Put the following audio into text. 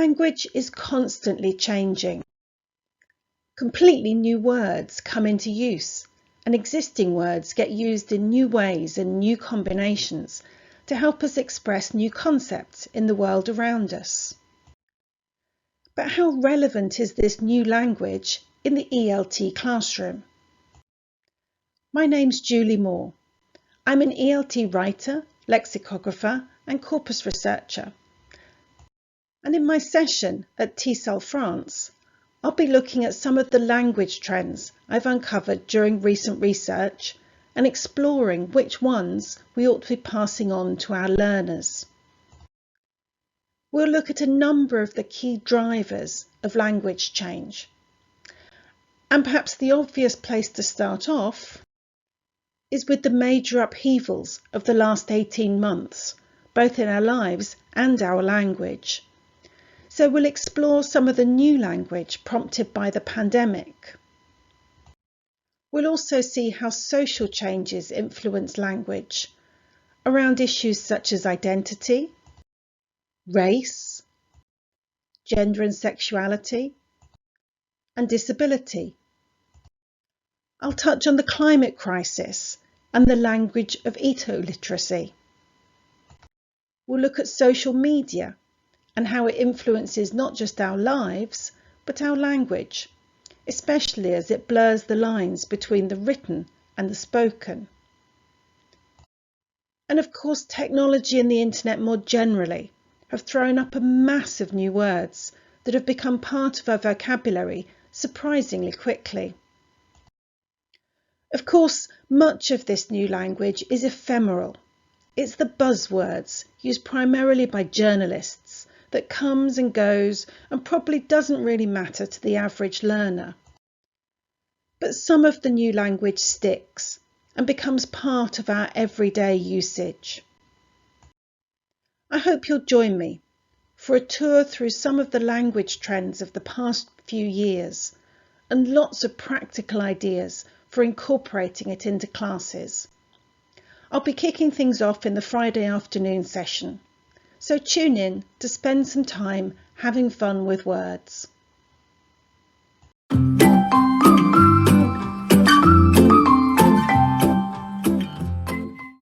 Language is constantly changing. Completely new words come into use, and existing words get used in new ways and new combinations to help us express new concepts in the world around us. But how relevant is this new language in the ELT classroom? My name's Julie Moore. I'm an ELT writer, lexicographer and corpus researcher. And in my session at Teaser-Colloq, France, I'll be looking at some of the language trends I've uncovered during recent research and exploring which ones we ought to be passing on to our learners. We'll look at a number of the key drivers of language change. And perhaps the obvious place to start off is with the major upheavals of the last 18 months, both in our lives and our language. So we'll explore some of the new language prompted by the pandemic. We'll also see how social changes influence language around issues such as identity, race, gender and sexuality, and disability. I'll touch on the climate crisis and the language of eco-literacy. We'll look at social media and how it influences not just our lives, but our language, especially as it blurs the lines between the written and the spoken. And of course, technology and the internet more generally have thrown up a mass of new words that have become part of our vocabulary surprisingly quickly. Of course, much of this new language is ephemeral. It's the buzzwords used primarily by journalists that comes and goes and probably doesn't really matter to the average learner. But some of the new language sticks and becomes part of our everyday usage. I hope you'll join me for a tour through some of the language trends of the past few years and lots of practical ideas for incorporating it into classes. I'll be kicking things off in the Friday afternoon session, so tune in to spend some time having fun with words.